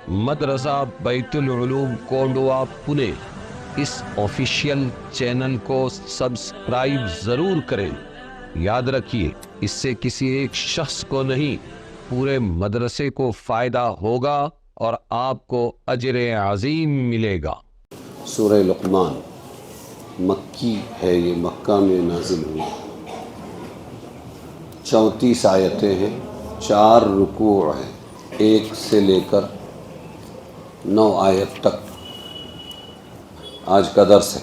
مدرسہ بیت العلوم کونڈوا پونے اس official channel کو سبسکرائب ضرور کریں۔ یاد رکھیے، اس سے کسی ایک شخص کو نہیں، پورے مدرسے کو فائدہ ہوگا اور آپ کو اجر عظیم ملے گا۔ سورہ لقمان مکی ہے، یہ مکہ میں نازل ہوئی، 34 آیتیں ہیں، 4 رکوع ہیں، 1 سے لے کر 9 آیت تک۔ آج کا درس ہے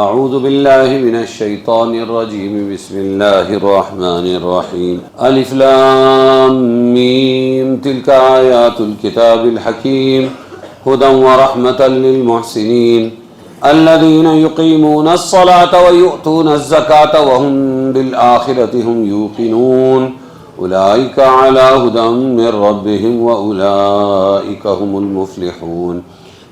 اعوذ باللہ من الشیطان الرجیم، بسم اللہ الرحمن الرحیم، الف لام میم، تلک آیات الکتاب الحکیم، ہدی ورحمۃ للمحسنین الذین یقیمون الصلاة ویؤتون الزکاة وهم بالآخرة هم یوقنون اولئک علی ہدی من ربهم واولئک هم المفلحون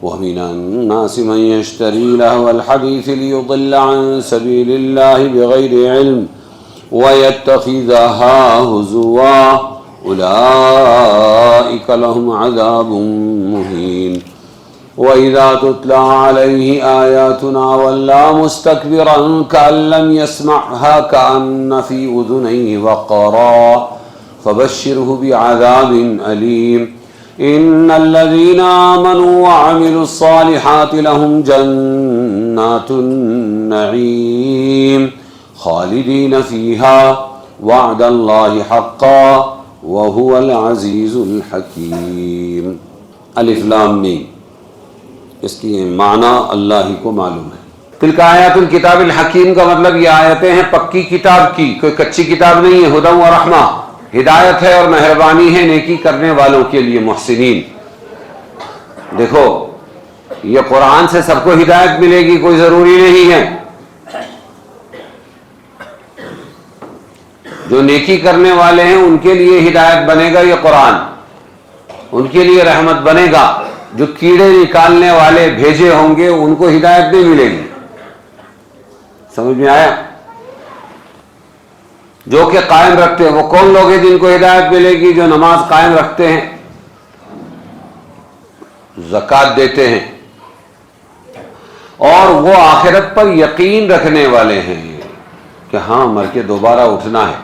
ومن الناس من يشتري لهو الحديث ليضل عن سبيل الله بغير علم ويتخذها هزوا أولئك لهم عذاب مهين وإذا تتلى عليه آياتنا ولى مستكبرا كأن لم يسمعها كأن في أذنيه وقرا فبشره بعذاب أليم ان الذين آمنوا وعملوا الصالحات لهم جنات النعيم خالدين فيها وعد الله حقا وهو العزيز الحكيم۔ الف لام میم، اس کی معنی اللہ ہی کو معلوم ہے۔ تلک آیات الکتاب الحکیم کا مطلب یہ آیتیں ہیں پکی کتاب کی، کوئی کچی کتاب نہیں ہے، ہدی و رحمہ، ہدایت ہے اور مہربانی ہے نیکی کرنے والوں کے لیے، محسنین۔ دیکھو، یہ قرآن سے سب کو ہدایت ملے گی کوئی ضروری نہیں ہے۔ جو نیکی کرنے والے ہیں ان کے لیے ہدایت بنے گا یہ قرآن، ان کے لیے رحمت بنے گا۔ جو کیڑے نکالنے والے بھیجے ہوں گے ان کو ہدایت نہیں ملے گی۔ سمجھ میں آیا؟ جو کہ قائم رکھتے ہیں، وہ کون لوگ ہیں جن کو ہدایت ملے گی؟ جو نماز قائم رکھتے ہیں، زکوٰۃ دیتے ہیں، اور وہ آخرت پر یقین رکھنے والے ہیں کہ ہاں مر کے دوبارہ اٹھنا ہے،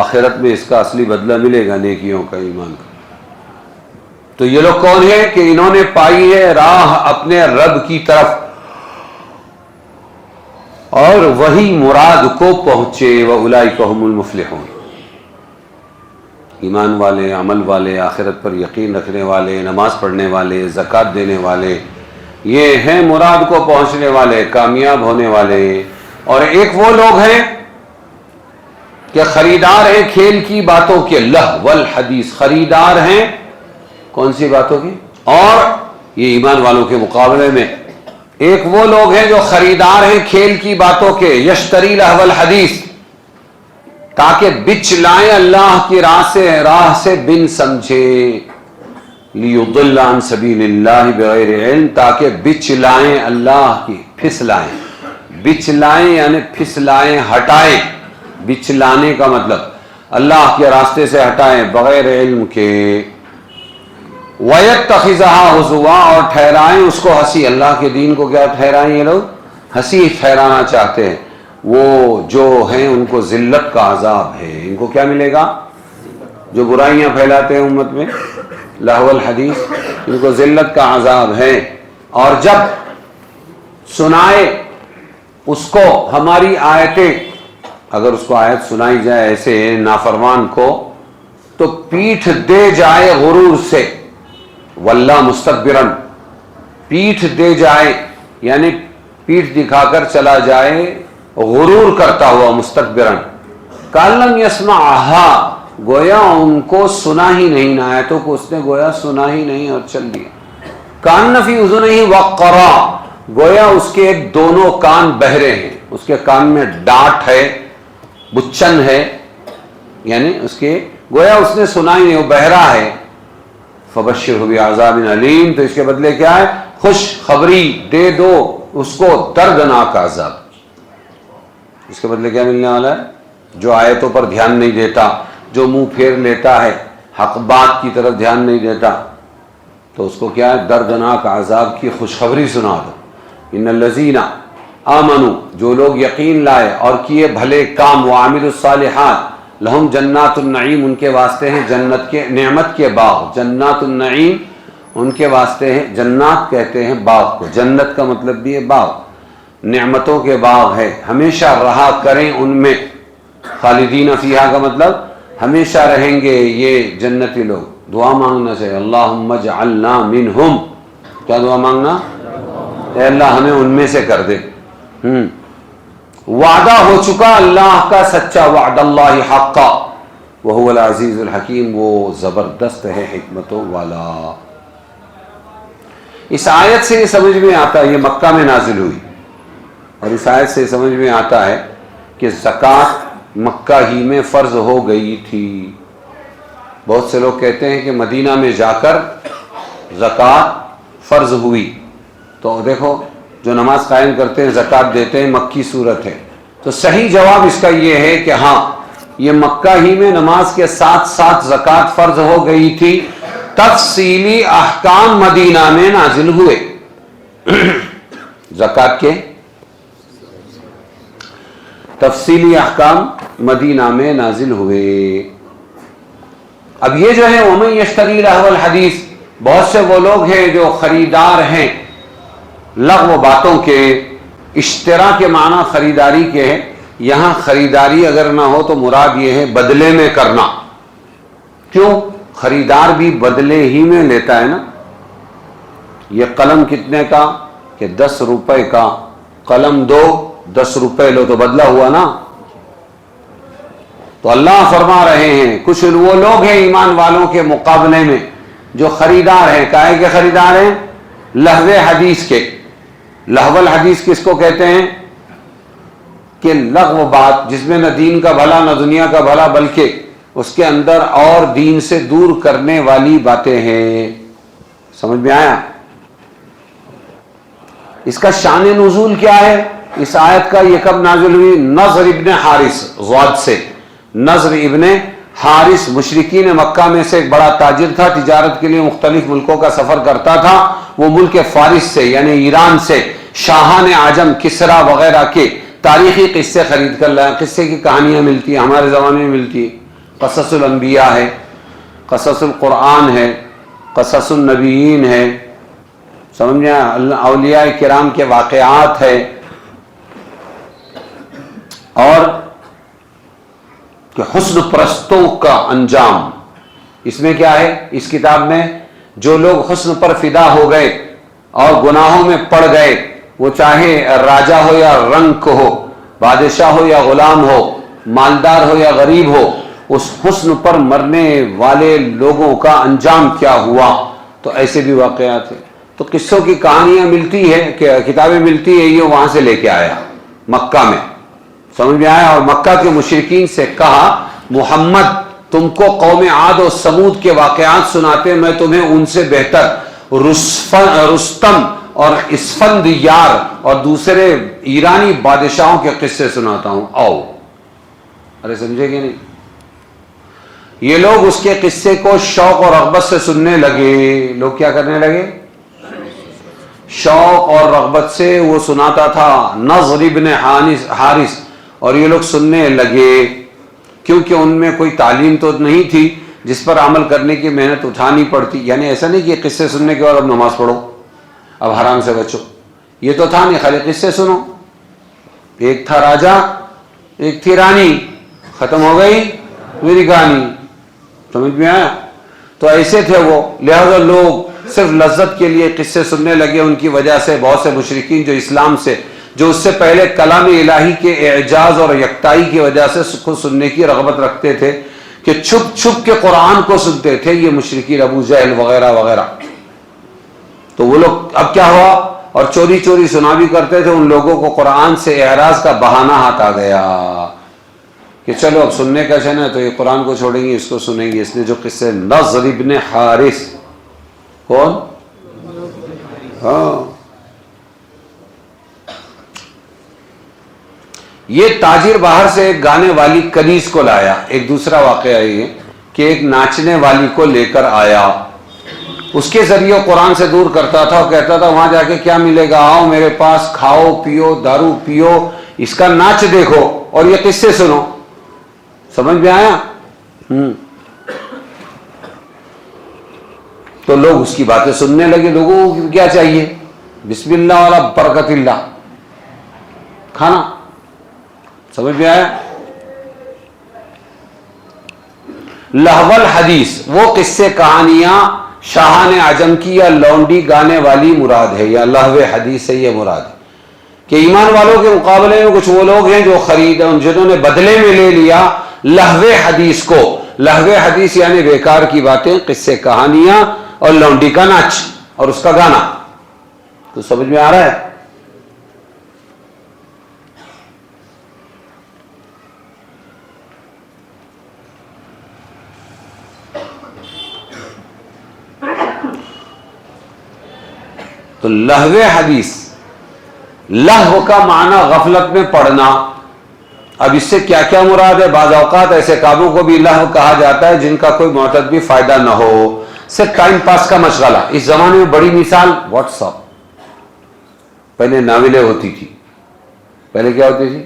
آخرت میں اس کا اصلی بدلہ ملے گا نیکیوں کا، ایمان کا۔ تو یہ لوگ کون ہیں کہ انہوں نے پائی ہے راہ اپنے رب کی طرف اور وہی مراد کو پہنچے، وَأُولَئِكَ هُمُ الْمُفْلِحُونَ۔ ایمان والے، عمل والے، آخرت پر یقین رکھنے والے، نماز پڑھنے والے، زکوٰۃ دینے والے، یہ ہیں مراد کو پہنچنے والے، کامیاب ہونے والے۔ اور ایک وہ لوگ ہیں کہ خریدار ہیں کھیل کی باتوں کے، لہو الحدیث، خریدار ہیں کون سی باتوں کی؟ اور یہ ایمان والوں کے مقابلے میں ایک وہ لوگ ہیں جو خریدار ہیں کھیل کی باتوں کے، یشتری لہو الحدیث، تاکہ بچ لائیں اللہ کی راہ سے بن سمجھے، لیضل عن سبیل اللہ بغیر علم، تاکہ بچ لائیں اللہ کی، پھسلائیں، بچ لائیں یعنی پھسلائیں، ہٹائیں، بچ لانے کا مطلب اللہ کے راستے سے ہٹائیں بغیر علم کے، وَيَتَّخِذَهَا هُزُوًا، اور ٹھہرائیں اس کو ہنسی۔ اللہ کے دین کو کیا ٹھہرائیں یہ لوگ؟ ہنسی ٹھہرانا چاہتے ہیں۔ وہ جو ہیں ان کو ذلت کا عذاب ہے، ان کو کیا ملے گا؟ جو برائیاں پھیلاتے ہیں امت میں، لہو الحدیث، ان کو ذلت کا عذاب ہے۔ اور جب سنائے اس کو ہماری آیتیں، اگر اس کو آیت سنائی جائے ایسے نافرمان کو، تو پیٹھ دے جائے غرور سے، واللہ مستکبرن، پیٹھ دے جائے یعنی پیٹھ دکھا کر چلا جائے، غرور کرتا ہوا، مستکبرن، کأن لم یسمعھا، گویا ان کو سنا ہی نہیں، آیتوں کو اس نے گویا سنا ہی نہیں اور چل دیا۔ کأن فی اذنیہ وقرا، گویا اس کے ایک دونوں کان بہرے ہیں، اس کے کان میں ڈانٹ ہے، بچن ہے، یعنی اس کے گویا اس نے سنا ہی نہیں، وہ بہرا ہے۔ فبشرہ بعذاب علیم، تو اس کے بدلے کیا ہے؟ خوش خبری دے دو اس کو دردناک عذاب۔ اس کے بدلے کیا ملنے والا ہے؟ جو آیتوں پر دھیان نہیں دیتا، جو منہ پھیر لیتا ہے، حق بات کی طرف دھیان نہیں دیتا تو اس کو کیا ہے، دردناک عذاب کی خوشخبری سنا دو. ان الذین آمنوا، جو لوگ یقین لائے اور کیے بھلے کام، وعملوا الصالحات، لہم جنات النعیم، ان کے واسطے ہیں جنت کے نعمت کے باغ. جنات النعیم ان کے واسطے ہیں، جنات کہتے ہیں باغ کو، جنت کا مطلب بھی ہے باغ، نعمتوں کے باغ ہے، ہمیشہ رہا کریں ان میں. خالدین فیہا کا مطلب ہمیشہ رہیں گے یہ جنتی لوگ. دعا مانگنا چاہیے، اللہم اجعلنا منہم. کیا دعا مانگنا؟ اے اللہ ہمیں ان میں سے کر دے. وعدہ ہو چکا اللہ کا سچا، وعد اللہ حقا وہو العزیز الحکیم، وہ زبردست ہے حکمتوں والا. اس آیت سے یہ سمجھ میں آتا ہے، یہ مکہ میں نازل ہوئی، اور اس آیت سے سمجھ میں آتا ہے کہ زکوٰۃ مکہ ہی میں فرض ہو گئی تھی. بہت سے لوگ کہتے ہیں کہ مدینہ میں جا کر زکوٰۃ فرض ہوئی. تو دیکھو جو نماز قائم کرتے ہیں زکوٰۃ دیتے ہیں مکی صورت ہے. تو صحیح جواب اس کا یہ ہے کہ ہاں یہ مکہ ہی میں نماز کے ساتھ ساتھ زکوٰۃ فرض ہو گئی تھی. تفصیلی احکام مدینہ میں نازل ہوئے زکوٰۃ کے تفصیلی احکام مدینہ میں نازل ہوئے. اب یہ جو ہے وَمَن يَشْتَرِي لَهْوَ الْحَدِيثِ، بہت سے وہ لوگ ہیں جو خریدار ہیں لغو باتوں کے. اشترا کے معنی خریداری کے ہے، یہاں خریداری اگر نہ ہو تو مراد یہ ہے بدلے میں کرنا. کیوں؟ خریدار بھی بدلے ہی میں لیتا ہے نا. یہ قلم کتنے کا؟ کہ 10 روپے کا. قلم دو 10 روپے لو تو بدلہ ہوا نا. تو اللہ فرما رہے ہیں کچھ وہ لوگ ہیں ایمان والوں کے مقابلے میں جو خریدار ہیں. کائے کے خریدار ہیں؟ لہو حدیث کے. لہو الحدیث کس کو کہتے ہیں؟ کہ لغو بات جس میں نہ دین کا بھلا نہ دنیا کا بھلا، بلکہ اس کے اندر اور دین سے دور کرنے والی باتیں ہیں. سمجھ میں آیا؟ اس کا شان نزول کیا ہے؟ اس آیت کا یہ کب نازل ہوئی؟ نضر ابن حارث، غاد سے نضر ابن حارث مشرکین مکہ میں سے ایک بڑا تاجر تھا، تجارت کے لیے مختلف ملکوں کا سفر کرتا تھا. وہ ملک فارس سے یعنی ایران سے شاہان عجم کسرا وغیرہ کے تاریخی قصے خرید کر لایا. قصے کی کہانیاں ملتی ہیں، ہمارے زمانے میں ملتی ہیں. قصص الانبیاء ہے، قصص القرآن ہے، قصص النبیین ہے، سمجھ میں اولیاء کرام کے واقعات ہے. اور کہ حسن پرستوں کا انجام اس میں کیا ہے؟ اس کتاب میں جو لوگ حسن پر فدا ہو گئے اور گناہوں میں پڑ گئے، وہ چاہے راجہ ہو یا رنک ہو، بادشاہ ہو یا غلام ہو، مالدار ہو یا غریب ہو، اس حسن پر مرنے والے لوگوں کا انجام کیا ہوا. تو ایسے بھی واقعات ہیں. تو قصوں کی کہانیاں ملتی ہے، کتابیں ملتی ہے، یہ وہاں سے لے کے آیا مکہ میں. سمجھ میں آیا؟ اور مکہ کے مشرکین سے کہا محمد تم کو قوم عاد و سمود کے واقعات سناتے، میں تمہیں ان سے بہتر رستم اور اسفندیار اور دوسرے ایرانی بادشاہوں کے قصے سناتا ہوں، آؤ. ارے سمجھے کہ نہیں؟ یہ لوگ اس کے قصے کو شوق اور رغبت سے سننے لگے. لوگ کیا کرنے لگے؟ شوق اور رغبت سے وہ سناتا تھا نضر ابن حارث، اور یہ لوگ سننے لگے کیونکہ ان میں کوئی تعلیم تو نہیں تھی جس پر عمل کرنے کی محنت اٹھانی پڑتی. یعنی ایسا نہیں کہ قصے سننے کے بعد اب نماز پڑھو، اب حرام سے بچو، یہ تو تھا نہیں. خالی قصے سنو. ایک تھا راجا، ایک تھی رانی، ختم ہو گئی میری کہانی. سمجھ میں آیا؟ تو ایسے تھے وہ. لہذا لوگ صرف لذت کے لیے قصے سننے لگے. ان کی وجہ سے بہت سے مشرکین جو اسلام سے، جو اس سے پہلے کلام الہی کے اعجاز اور یکتائی کی وجہ سے خود سننے کی رغبت رکھتے تھے، کہ چھپ چھپ کے قرآن کو سنتے تھے، یہ مشرکین ابو جہل وغیرہ وغیرہ. تو وہ لوگ اب کیا ہوا، اور چوری چوری سنا بھی کرتے تھے. ان لوگوں کو قرآن سے اعراض کا بہانہ ہاتھ آ گیا کہ چلو اب سننے کا شن ہے تو یہ قرآن کو چھوڑیں گے، اس کو سنیں گے. اس نے جو قصے نضر ابن حارث، کون؟ ہاں، یہ تاجر باہر سے ایک گانے والی کنیز کو لایا. ایک دوسرا واقعہ یہ کہ ایک ناچنے والی کو لے کر آیا, اس کے ذریعے قرآن سے دور کرتا تھا اور کہتا تھا وہاں جا کے کیا ملے گا, آؤ میرے پاس, کھاؤ پیو, دارو پیو, اس کا ناچ دیکھو اور یہ قصے سنو. سمجھ میں آیا؟ تو لوگ اس کی باتیں سننے لگے. لوگوں کو کیا چاہیے؟ بسم اللہ والا برکت اللہ کھانا. سمجھ میں آیا؟ لہو الحدیث وہ قصے کہانیاں شاہان عجم کی یا لونڈی گانے والی مراد ہے, یا لہو حدیث سے یہ مراد ہے کہ ایمان والوں کے مقابلے میں کچھ وہ لوگ ہیں جو جنہوں نے بدلے میں لے لیا لہو حدیث کو. لہو حدیث یعنی بیکار کی باتیں, قصے کہانیاں اور لونڈی کا ناچ اور اس کا گانا. تو سمجھ میں آ رہا ہے؟ تو لہو حدیث, لہو کا معنی غفلت میں پڑھنا. اب اس سے کیا کیا مراد ہے؟ بعض اوقات ایسے کاموں کو بھی لہو کہا جاتا ہے جن کا کوئی معتبر فائدہ نہ ہو, صرف ٹائم پاس کا مشغلہ. اس زمانے میں بڑی مثال واٹس ایپ. پہلے ناولیں ہوتی تھی. پہلے کیا ہوتی تھی؟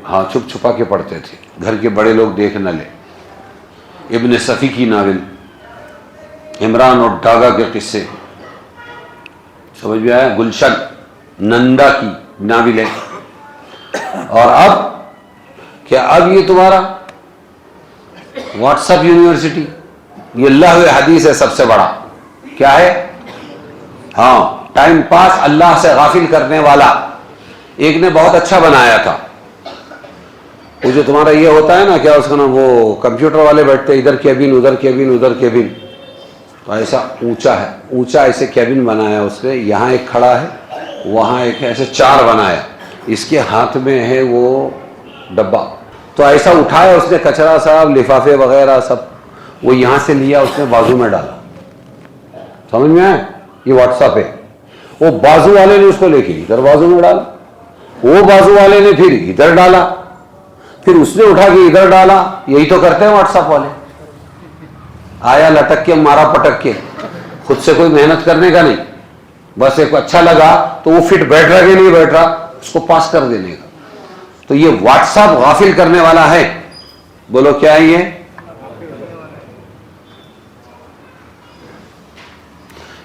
ہاں, چھپ چھپا کے پڑھتے تھے, گھر کے بڑے لوگ دیکھ نہ لے. ابن صفی کی ناول, عمران اور ڈاگا کے قصے, سمجھ میں آیا؟ گلشن نندا کی ناولیں. اور اب کیا؟ اب یہ تمہارا واٹس ایپ یونیورسٹی, یہ لہو حدیث ہے سب سے بڑا. کیا ہے؟ ہاں, ٹائم پاس, اللہ سے غافل کرنے والا. ایک نے بہت اچھا بنایا تھا, وہ جو تمہارا یہ ہوتا ہے نا, کیا اس کا نام, وہ کمپیوٹر والے بیٹھتے ادھر کیبن ادھر کیبن ادھر کیبن, تو ایسا اونچا ہے, اونچا ایسے کیبن بنایا اس نے. یہاں ایک کھڑا ہے, وہاں ایک ہے, ایسے 4 بنایا. اس کے ہاتھ میں ہے وہ ڈبہ. تو ایسا اٹھایا اس نے, کچرا صاحب لفافے وغیرہ سب, وہ یہاں سے لیا, اس نے بازو میں ڈالا. سمجھ میں آیا؟ یہ واٹس ایپ ہے. وہ بازو والے نے اس کو لے کے ادھر بازو میں ڈالا, وہ بازو والے نے پھر ادھر ڈالا, پھر اس نے اٹھا کے ادھر ڈالا. یہی تو کرتے ہیں واٹس ایپ والے. آیا لٹک کے, مارا پٹک کے, خود سے کوئی محنت کرنے کا نہیں, بس ایک اچھا لگا تو وہ فٹ بیٹھ رہا کہ نہیں بیٹھ رہا, اس کو پاس کر دینے کا. تو یہ واٹس ایپ غافل کرنے والا ہے. بولو کیا ہے یہ؟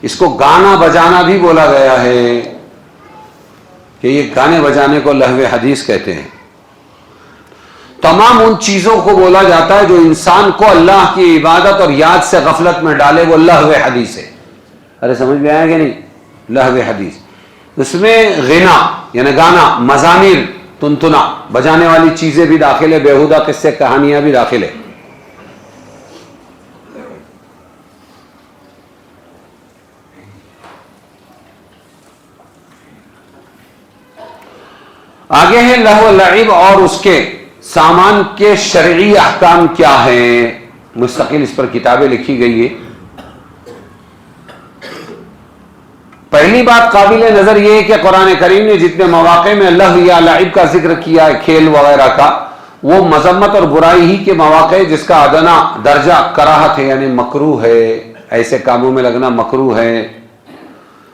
اس کو گانا بجانا بھی بولا گیا ہے کہ یہ گانے بجانے کو لہو حدیث کہتے ہیں. تمام ان چیزوں کو بولا جاتا ہے جو انسان کو اللہ کی عبادت اور یاد سے غفلت میں ڈالے, وہ لہو حدیث ہے. ارے سمجھ میں آیا کہ نہیں؟ لہو حدیث. اس میں غنا یعنی گانا, مزامیر, تنتنا, بجانے والی چیزیں بھی داخل ہے, بیہودہ قصے کہانیاں بھی داخل ہے. آگے ہے لہو لعب اور اس کے سامان کے شرعی احکام کیا ہیں. مستقل اس پر کتابیں لکھی گئی ہے. پہلی بات قابل نظر یہ ہے کہ قرآن کریم نے جتنے مواقع میں لہو یا لعب کا ذکر کیا ہے, کھیل وغیرہ کا, وہ مذمت اور برائی ہی کے مواقع جس کا ادنا درجہ کراہت ہے, یعنی مکروہ ہے, ایسے کاموں میں لگنا مکروہ ہے.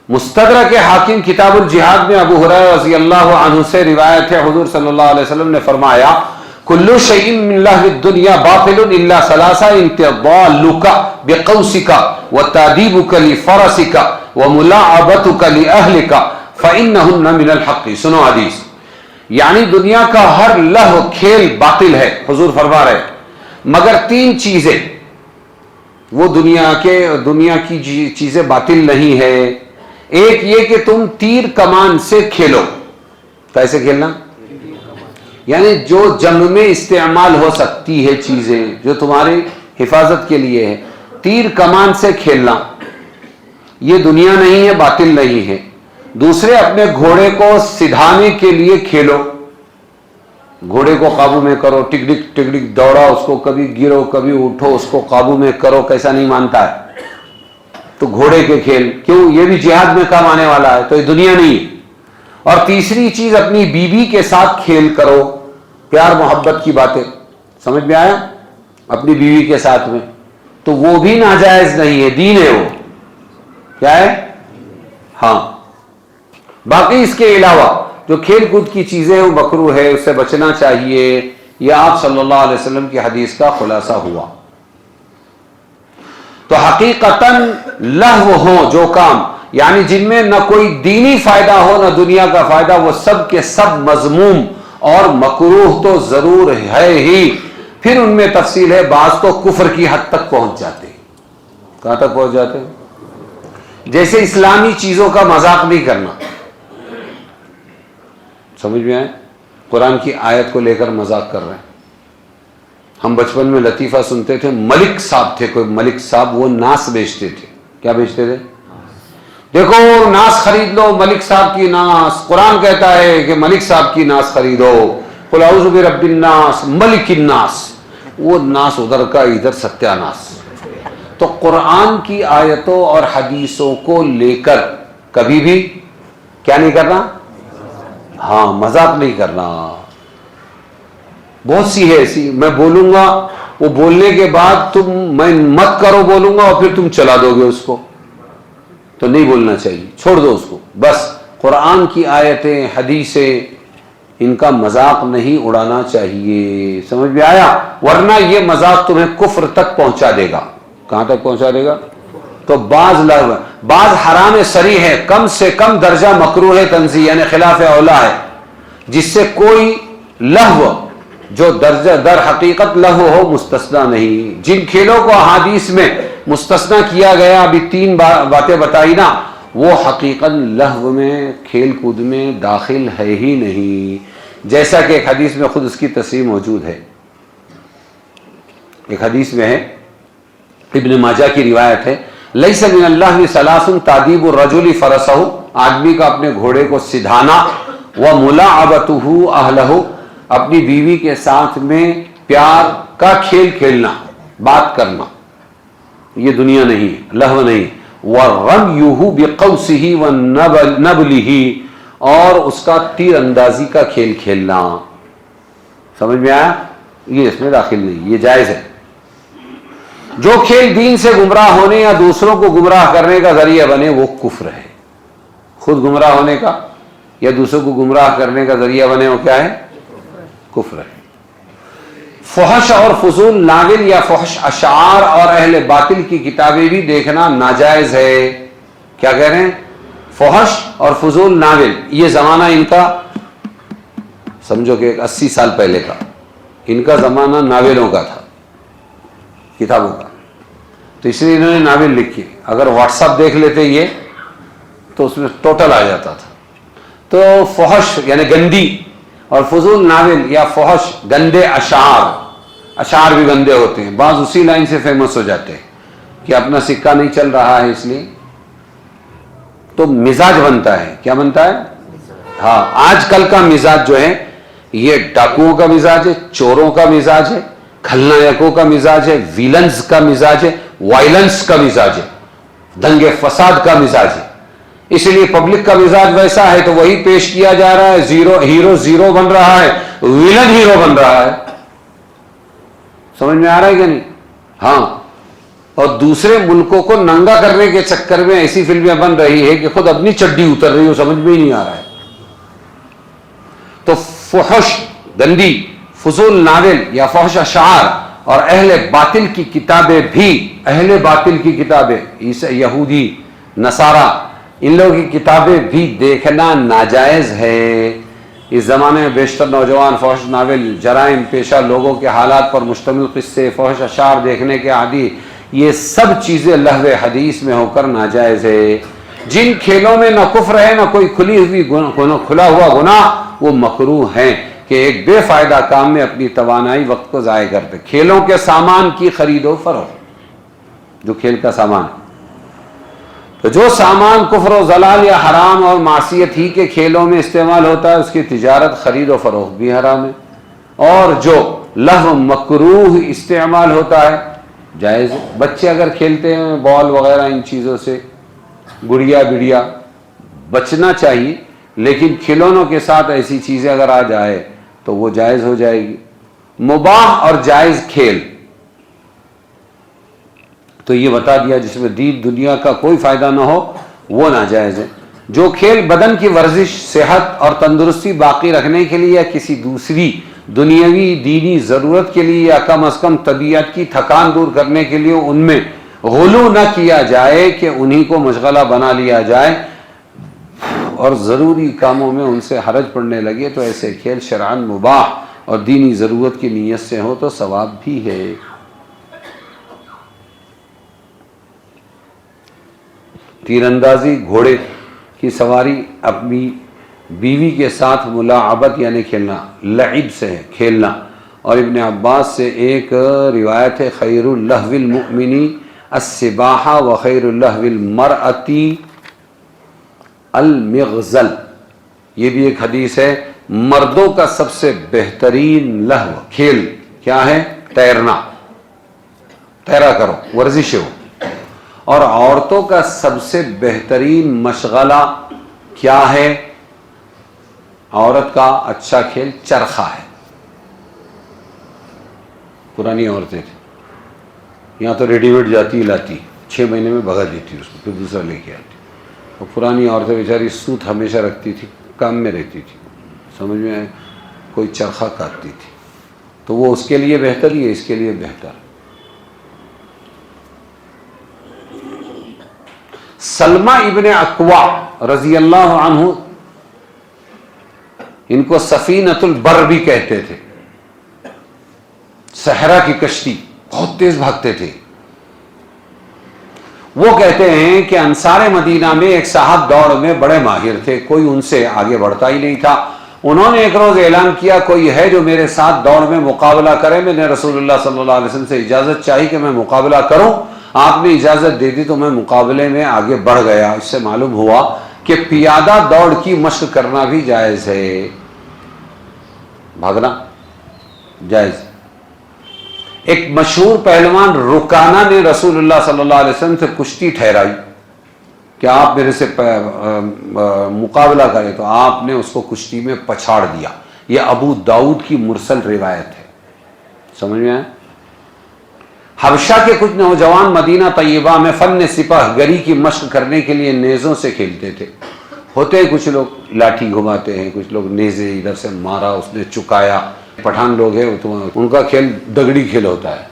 مستدرک حاکم کتاب الجہاد میں ابو ہریرہ رضی اللہ عنہ سے روایت ہے, حضور صلی اللہ علیہ وسلم نے فرمایا کل شیء من لہو الدنیا باطل الا ثلاثہ انتضالک بقوسک وتادیبک لفرسک وملاعبتک لأہلک فإنہن من الحق. سنو حدیث, یعنی دنیا کا ہر لہو کھیل باطل ہے, حضور فرما رہے, مگر 3 چیزیں, وہ دنیا کی چیزیں باطل نہیں ہے. ایک یہ کہ تم تیر کمان سے کھیلو. کیسے کھیلنا؟ یعنی جو جنگ میں استعمال ہو سکتی ہے چیزیں, جو تمہاری حفاظت کے لیے ہے, تیر کمان سے کھیلنا, یہ دنیا نہیں ہے, باطل نہیں ہے. دوسرے, اپنے گھوڑے کو سدھانے کے لیے کھیلو, گھوڑے کو قابو میں کرو, ٹک ٹک ٹک ٹک دوڑا اس کو, کبھی گرو کبھی اٹھو, اس کو قابو میں کرو, کیسا نہیں مانتا ہے, تو گھوڑے کے کھیل, کیوں؟ یہ بھی جہاد میں کام آنے والا ہے, تو یہ دنیا نہیں ہے. اور تیسری چیز, اپنی بیوی کے ساتھ کھیل کرو, پیار محبت کی باتیں. سمجھ میں آیا؟ اپنی بیوی کے ساتھ میں تو وہ بھی ناجائز نہیں ہے، دین ہے وہ، کیا ہے؟ ہاں باقی اس کے علاوہ جو کھیل کود کی چیزیں وہ مکروہ ہے، اس سے بچنا چاہیے، یہ آپ صلی اللہ علیہ وسلم کی حدیث کا خلاصہ ہوا۔ تو حقیقتاً لہو ہوں جو کام، یعنی جن میں نہ کوئی دینی فائدہ ہو نہ دنیا کا فائدہ، وہ سب کے سب مذموم اور مکروہ تو ضرور ہے ہی۔ پھر ان میں تفصیل ہے، بعض تو کفر کی حد تک پہنچ جاتے ہیں۔ کہاں تک پہنچ جاتے ہیں؟ جیسے اسلامی چیزوں کا مذاق نہیں کرنا، سمجھ میں آئے؟ قرآن کی آیت کو لے کر مذاق کر رہے ہیں۔ ہم بچپن میں لطیفہ سنتے تھے، ملک صاحب تھے کوئی ملک صاحب، وہ ناس بیچتے تھے۔ کیا بیچتے تھے؟ دیکھو ناس خرید لو، ملک صاحب کی ناس، قرآن کہتا ہے کہ ملک صاحب کی ناس خریدو، قل اعوذ برب الناس ملک الناس، وہ ناس ادھر کا ادھر ستیہ ناس۔ تو قرآن کی آیتوں اور حدیثوں کو لے کر کبھی بھی کیا نہیں کرنا؟ ہاں مذاق نہیں کرنا۔ بہت سی ہے ایسی، میں بولوں گا، وہ بولنے کے بعد میں مت کرو بولوں گا اور پھر تم چلا دو گے اس کو، تو نہیں بولنا چاہیے، چھوڑ دو اس کو۔ بس قرآن کی آیتیں حدیثیں ان کا مذاق نہیں اڑانا چاہیے، سمجھ میں آیا؟ ورنہ یہ مذاق تمہیں کفر تک پہنچا دے گا۔ کہاں تک پہنچا دے گا؟ تو بعض حرام صریح ہے، کم سے کم درجہ مکروہ تنزیہ یعنی خلاف اولا ہے، جس سے کوئی لہو جو درجہ در حقیقت لہو ہو مستثنا نہیں۔ جن کھیلوں کو احادیث میں مستثنا کیا گیا، ابھی 3 باتیں بتائی نا، وہ حقیقت لہو میں کھیل کود میں داخل ہے ہی نہیں، جیسا کہ ایک حدیث میں خود اس کی تصریح موجود ہے۔ ایک حدیث میں ہے، ابن ماجہ کی روایت ہے، لیس من اللہ ثلاث تادیب الرجل فرسہ، آدمی کا اپنے گھوڑے کو سدھانا، وملاعبتہ اہلہ، اپنی بیوی کے ساتھ میں پیار کا کھیل کھیلنا، بات کرنا، یہ دنیا نہیں ہے، لہو نہیں۔ وَرَمْيُهُ بِقَوْسِهِ وَنَبْلِهِ، اور اس کا تیر اندازی کا کھیل کھیلنا، سمجھ میں آیا؟ یہ اس میں داخل نہیں، یہ جائز ہے۔ جو کھیل دین سے گمراہ ہونے یا دوسروں کو گمراہ کرنے کا ذریعہ بنے وہ کفر ہے۔ خود گمراہ ہونے کا یا دوسروں کو گمراہ کرنے کا ذریعہ بنے وہ کیا ہے؟ کفر ہے۔ فحش اور فضول ناول یا فحش اشعار اور اہل باطل کی کتابیں بھی دیکھنا ناجائز ہے۔ کیا کہہ رہے ہیں؟ فحش اور فضول ناول، یہ زمانہ ان کا سمجھو کہ 80 سال پہلے کا، ان کا زمانہ ناولوں کا تھا، کتابوں کا، تو اس لیے انہوں نے ناول لکھی۔ اگر واٹس ایپ دیکھ لیتے یہ تو اس میں ٹوٹل آ جاتا تھا۔ تو فحش یعنی گندی اور فضول ناول یا فحش گندے اشعار بھی گندے ہوتے ہیں، بعض اسی لائن سے فیمس ہو جاتے ہیں کہ اپنا سکہ نہیں چل رہا ہے اس لیے، تو مزاج بنتا ہے۔ کیا بنتا ہے؟ ہاں آج کل کا مزاج جو ہے یہ ڈاکوؤں کا مزاج ہے، چوروں کا مزاج ہے، کھلنایکوں کا مزاج ہے، ویلنز کا مزاج ہے، وائلنس کا مزاج ہے، دنگے فساد کا مزاج ہے۔ اس لیے پبلک کا مزاج ویسا ہے تو وہی پیش کیا جا رہا ہے، ہیرو زیرو بن رہا ہے، ویلن ہیرو بن رہا ہے۔ سمجھ میں آ رہا ہے کہ نہیں؟ ہاں، اور دوسرے ملکوں کو ننگا کرنے کے چکر میں ایسی فلمیں بن رہی ہے کہ خود اپنی چڈی اتر رہی ہو، سمجھ میں ہی نہیں آ رہا ہے۔ تو فحش گندی، فضول ناول یا فحش اشعار اور اہل باطل کی کتابیں بھی، اہل باطل کی کتابیں یہودی نصارہ ان لوگوں کی کتابیں بھی دیکھنا ناجائز ہے۔ اس زمانے میں بیشتر نوجوان فحش ناول، جرائم پیشہ لوگوں کے حالات پر مشتمل قصے، فحش اشعار دیکھنے کے عادی، یہ سب چیزیں لہو حدیث میں ہو کر ناجائز ہے۔ جن کھیلوں میں نہ کفر ہے نہ کوئی کھلا ہوا گناہ، وہ مکروہ ہیں کہ ایک بے فائدہ کام میں اپنی توانائی وقت کو ضائع کرتے۔ کھیلوں کے سامان کی خرید و فروخت، جو کھیل کا سامان ہے، تو جو سامان کفر و ضلال یا حرام اور معصیت ہی کے کھیلوں میں استعمال ہوتا ہے اس کی تجارت خرید و فروخت بھی حرام ہے، اور جو لہو مکروہ استعمال ہوتا ہے جائز ہے۔ بچے اگر کھیلتے ہیں بال وغیرہ ان چیزوں سے، گڑیا بڑیا، بچنا چاہیے، لیکن کھلونوں کے ساتھ ایسی چیزیں اگر آ جائے تو وہ جائز ہو جائے گی۔ مباح اور جائز کھیل، تو یہ بتا دیا جس میں دین دنیا کا کوئی فائدہ نہ ہو وہ ناجائز ہے. جو کھیل بدن کی ورزش، صحت اور تندرستی باقی رکھنے کے لیے یا کسی دوسری دنیاوی دینی ضرورت کے لیے یا کم از کم طبیعت کی تھکان دور کرنے کے لیے ان میں غلو نہ کیا جائے کہ انہی کو مشغلہ بنا لیا جائے اور ضروری کاموں میں ان سے حرج پڑنے لگے، تو ایسے کھیل شرعاً مباح اور دینی ضرورت کی نیت سے ہو تو ثواب بھی ہے. تیر اندازی، گھوڑے کی سواری، اپنی بیوی کے ساتھ ملاعبت یعنی کھیلنا، لعب سے ہے کھیلنا. اور ابن عباس سے ایک روایت ہے خیر اللہو المؤمنی السباحہ و خیر اللہو المرأتی المغزل. یہ بھی ایک حدیث ہے. مردوں کا سب سے بہترین لہو کھیل کیا ہے؟ تیرنا، تیرا کرو، ورزش ہو. اور عورتوں کا سب سے بہترین مشغلہ کیا ہے؟ عورت کا اچھا کھیل چرخہ ہے. پرانی عورتیں تھیں، یہاں تو ریڈی میڈ جاتی لاتی، 6 مہینے میں بھگا دیتی اس کو، پھر دوسرا لے کے آتی. اور پرانی عورتیں بیچاری سوت ہمیشہ رکھتی تھی، کام میں رہتی تھی، سمجھ میں آئے، کوئی چرخہ کاٹتی تھی. تو وہ اس کے لیے بہتر ہی ہے، اس کے لیے بہتر. سلمہ ابن اکوع رضی اللہ عنہ، ان کو سفینۃ البر بھی کہتے تھے، صحرا کی کشتی، بہت تیز بھاگتے تھے. وہ کہتے ہیں کہ انصار مدینہ میں ایک صاحب دوڑ میں بڑے ماہر تھے، کوئی ان سے آگے بڑھتا ہی نہیں تھا. انہوں نے ایک روز اعلان کیا کوئی ہے جو میرے ساتھ دوڑ میں مقابلہ کرے. میں نے رسول اللہ صلی اللہ علیہ وسلم سے اجازت چاہی کہ میں مقابلہ کروں. آپ نے اجازت دے دی تو میں مقابلے میں آگے بڑھ گیا. اس سے معلوم ہوا کہ پیادہ دوڑ کی مشق کرنا بھی جائز ہے، بھاگنا جائز. ایک مشہور پہلوان رکانہ نے رسول اللہ صلی اللہ علیہ وسلم سے کشتی ٹھہرائی کہ آپ میرے سے مقابلہ کریں، تو آپ نے اس کو کشتی میں پچھاڑ دیا. یہ ابو داؤد کی مرسل روایت ہے. سمجھ میں آئے؟ حبشہ کے کچھ نوجوان مدینہ طیبہ میں فن سپاہ گری کی مشق کرنے کے لیے نیزوں سے کھیلتے تھے. ہوتے ہیں کچھ لوگ لاٹھی گھماتے ہیں، کچھ لوگ نیزے ادھر سے مارا، اس نے چکایا. پٹھان لوگ ہیں ان کا کھیل دگڑی کھیل ہوتا ہے،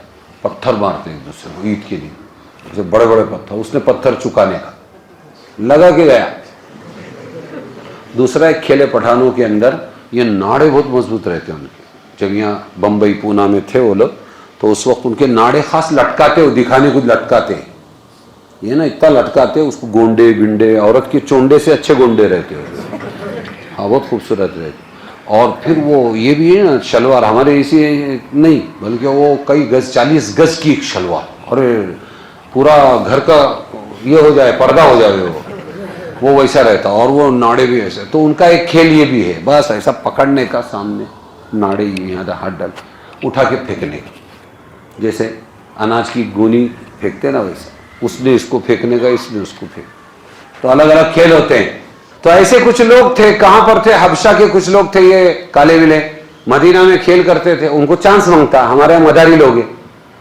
پتھر مارتے ہیں ایک دوسرے کو عید کے دن، جیسے بڑے بڑے پتھر. اس نے پتھر چکانے کا لگا کے گیا. دوسرا ایک کھیلے پٹھانوں کے اندر یہ ناڑے بہت مضبوط رہتے ہیں ان کے. جب یہاں بمبئی پونا میں تھے وہ لوگ تو اس وقت ان کے ناڑے خاص لٹکاتے، وہ دکھانے کو لٹکاتے ہیں، یہ نا اتنا لٹکاتے اس کو. گونڈے گنڈے عورت کے چونڈے سے اچھے گونڈے رہتے ہیں، ہاں بہت خوبصورت رہتے. اور پھر وہ یہ بھی ہے نا شلوار ہمارے اسی نہیں بلکہ وہ کئی گز 40 گز کی ایک شلوار، اور پورا گھر کا یہ ہو جائے، پردہ ہو جائے وہ ویسا رہتا. اور وہ ناڑے بھی ایسے. تو ان کا ایک کھیل یہ بھی ہے، بس ایسا پکڑنے کا، سامنے ناڑے یہاں ہاتھ ڈال اٹھا کے پھینکنے کا، جیسے اناج کی گونی پھینکتے نا ویسا. اس نے اس کو پھینکنے کا، اس نے اس کو پھینک. تو الگ الگ کھیل ہوتے ہیں. تو ایسے کچھ لوگ تھے. کہاں پر تھے؟ حبشہ کے کچھ لوگ تھے، یہ کالے ولے مدینہ میں کھیل کرتے تھے. ان کو چانس مانگتا، ہمارے یہاں مداری لوگ ہیں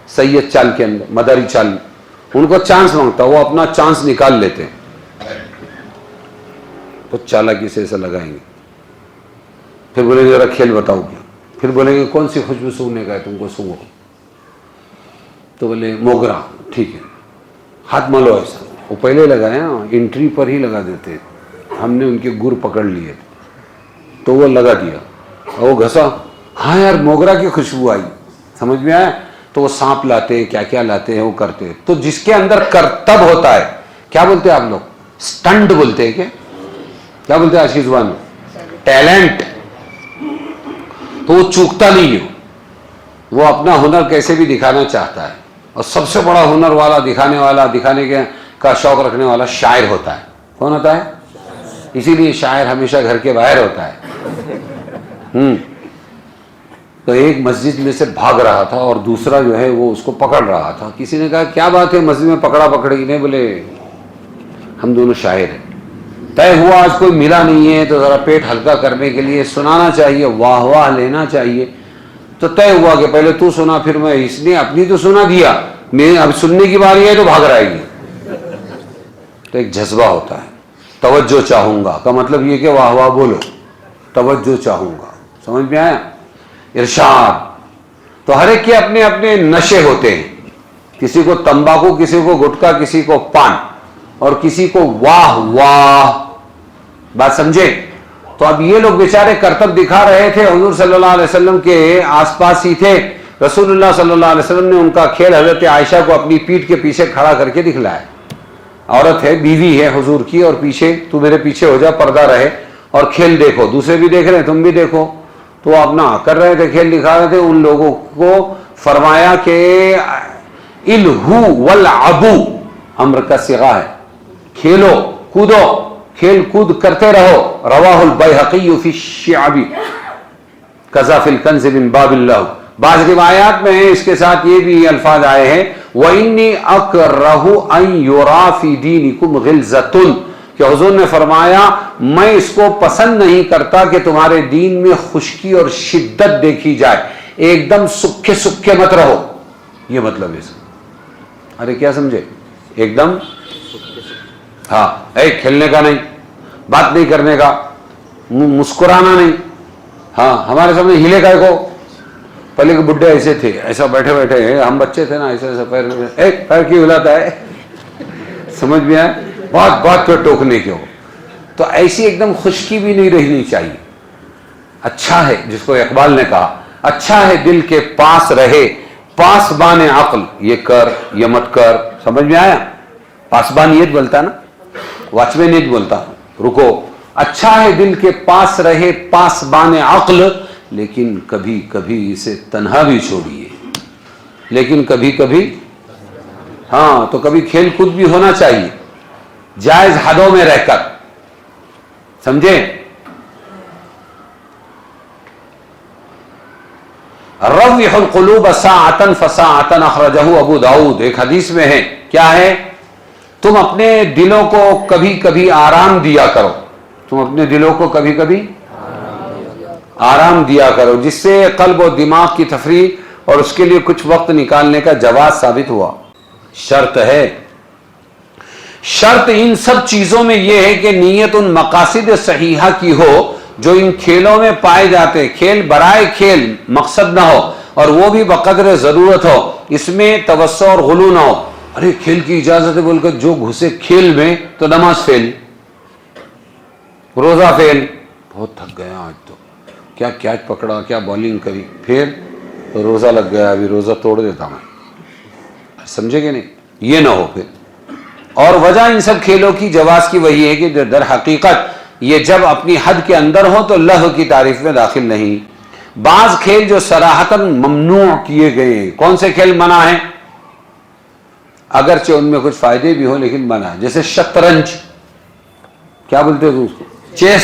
سید چال کے اندر، مداری چال، ان کو چانس مانگتا، وہ اپنا چانس نکال لیتے. کچھ چالاکی سے ایسا لگائیں گے، پھر بولیں گے ذرا کھیل بتاؤ کیا. پھر بولیں گے کون سی خوشبو سونگنے کا ہے تم کو، سونگو. تو بولے موگرا، ٹھیک ہے، ہاتھ ملو. ایسا وہ پہلے لگایا، انٹری پر ہی لگا دیتے. ہم نے ان کے گر پکڑ لیے تو وہ لگا دیا، وہ گھسا، ہاں یار موگرا کی خوشبو آئی. سمجھ میں آیا؟ تو وہ سانپ لاتے ہیں، کیا کیا لاتے ہیں، وہ کرتے ہیں. تو جس کے اندر کرتب ہوتا ہے، کیا بولتے ہیں آپ لوگ؟ سٹنٹ بولتے ہیں. کیا بولتے ہیں آج کی زبان میں؟ ٹیلنٹ. تو وہ چوکتا نہیں ہے، وہ اپنا ہنر کیسے بھی دکھانا چاہتا ہے. اور سب سے بڑا ہنر والا، دکھانے کا شوق رکھنے والا شاعر ہوتا ہے. کون ہوتا ہے؟ اسی لیے شاعر ہمیشہ گھر کے باہر ہوتا ہے. تو ایک مسجد میں سے بھاگ رہا تھا اور دوسرا جو ہے وہ اس کو پکڑ رہا تھا. کسی نے کہا کیا بات ہے مسجد میں پکڑا پکڑی؟ نہیں، بولے ہم دونوں شاعر ہیں. طے ہوا آج کوئی ملا نہیں ہے تو ذرا پیٹ ہلکا کرنے کے لیے سنانا چاہیے، واہ واہ لینا چاہیے. تو طے ہوا کہ پہلے تو سنا پھر میں. اس نے اپنی تو سنا دیا، میں اب سننے کی باری ہے تو بھاگ رہا ہے یہ. تو ایک جذبہ ہوتا ہے. توجہ چاہوں گا کا مطلب یہ کہ واہ واہ بولو, توجہ چاہوں گا. سمجھ میں آیا؟ ارشاد. تو ہر ایک کے اپنے اپنے نشے ہوتے ہیں, کسی کو تمباکو, کسی کو گٹکا, کسی کو پان, اور کسی کو واہ واہ. بات سمجھے؟ تو اب یہ لوگ بیچارے کرتب دکھا رہے تھے, حضور صلی اللہ علیہ وسلم کے آس پاس ہی تھے. رسول اللہ صلی اللہ علیہ وسلم نے ان کا کھیل حضرت عائشہ کو اپنی پیٹھ کے پیچھے کھڑا کر کے دکھلایا. عورت ہے, بیوی ہے حضور کی, اور پیچھے تو میرے پیچھے ہو جا, پردہ رہے, اور کھیل دیکھو. دوسرے بھی دیکھ رہے ہیں, تم بھی دیکھو. تو اپنا کر رہے تھے, کھیل دکھا رہے تھے. ان لوگوں کو فرمایا کہ الہو والعبو امر کا صیغہ ہے, کھیلو کودو, کھیل کود کرتے رہو. رواہ البیہقی فی الشعب کذا فی الکنز من باب اللہ. بعض روایات میں اس کے ساتھ یہ بھی الفاظ آئے ہیں وَإِنِّي أَكْرَهُ أَن يُرَى فِي دِينِكُمْ غِلْظَةٌ, کہ حضور نے فرمایا میں اس کو پسند نہیں کرتا کہ تمہارے دین میں خشکی اور شدت دیکھی جائے, ایک دم سکھے سکھے مت رہو. یہ مطلب ہے اس کا. ارے کیا سمجھے؟ ایک دم ہاں, کھیلنے کا نہیں, بات نہیں کرنے کا, مسکرانا نہیں. ہاں ہمارے سامنے ہلے کا کو, پہلے کے بڈھے ایسے تھے, ایسا بیٹھے بیٹھے, ہم بچے تھے نا, ایسا ایسا پیر کیوں ہلاتا ہے, سمجھ میں آئے؟ بات بات پہ ٹوکنے کے ہو. تو ایسی ایک دم خشکی بھی نہیں رہنی چاہیے. اچھا ہے, جس کو اقبال نے کہا, اچھا ہے دل کے پاس رہے پاسبان عقل, یہ کر یہ مت کر. سمجھ میں آیا؟ پاسبان یہ بولتا نا, واچ مین یہ بولتا رکو. اچھا ہے دل کے پاس رہے پاسبان عقل, لیکن کبھی کبھی اسے تنہا بھی چھوڑیے. لیکن کبھی کبھی ہاں, تو کبھی کھیل کود بھی ہونا چاہیے, جائز حدوں میں رہ کر. سمجھے؟ روح القلوب ساعتن فساعتن اخرجہ ابو داؤد. ایک حدیث میں ہے, کیا ہے؟ تم اپنے دلوں کو کبھی کبھی آرام دیا کرو. تم اپنے دلوں کو کبھی کبھی آرام دیا کرو, جس سے قلب و دماغ کی تفریح اور اس کے لیے کچھ وقت نکالنے کا جواز ثابت ہوا. شرط ہے, شرط ان سب چیزوں میں یہ ہے کہ نیت ان مقاصد صحیحہ کی ہو جو ان کھیلوں میں پائے جاتے. کھیل برائے کھیل مقصد نہ ہو, اور وہ بھی بقدر ضرورت ہو, اس میں توسع اور غلو نہ ہو. ارے کھیل کی اجازت ہے بول کر جو گھسے کھیل میں تو نماز فیل, روزہ فیل. بہت تھک گیا آج تو, کیا کیچ پکڑا, کیا بالنگ کری, پھر روزہ لگ گیا, ابھی روزہ توڑ دیتا میں. سمجھے کہ نہیں؟ یہ نہ ہو پھر. اور وجہ ان سب کھیلوں کی جواز کی وہی ہے کہ در حقیقت یہ جب اپنی حد کے اندر ہو تو لہو کی تعریف میں داخل نہیں. بعض کھیل جو صراحتاً ممنوع کیے گئے ہیں. کون سے کھیل منع ہیں؟ اگرچہ ان میں کچھ فائدے بھی ہو لیکن منع ہے. جیسے شطرنج, کیا بولتے ہو اس کو, چیس,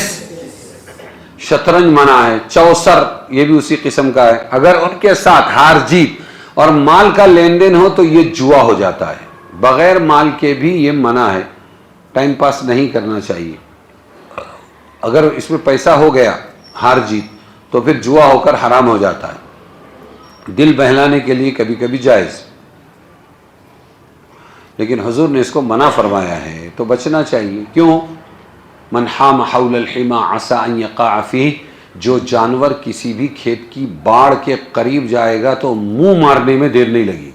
شطرنج منع ہے. چوسر یہ بھی اسی قسم کا ہے. اگر ان کے ساتھ ہار جیت اور مال کا لین دین ہو تو یہ جوا ہو جاتا ہے. بغیر مال کے بھی یہ منع ہے, ٹائم پاس نہیں کرنا چاہیے. اگر اس میں پیسہ ہو گیا ہار جیت تو پھر جوا ہو کر حرام ہو جاتا ہے. دل بہلانے کے لیے کبھی کبھی جائز, لیکن حضور نے اس کو منع فرمایا ہے تو بچنا چاہیے. کیوں؟ من حام حول الحما عسى ان يقع فيه, جو جانور کسی بھی کھیت کی باڑ کے قریب جائے گا تو منہ مارنے میں دیر نہیں لگے گی.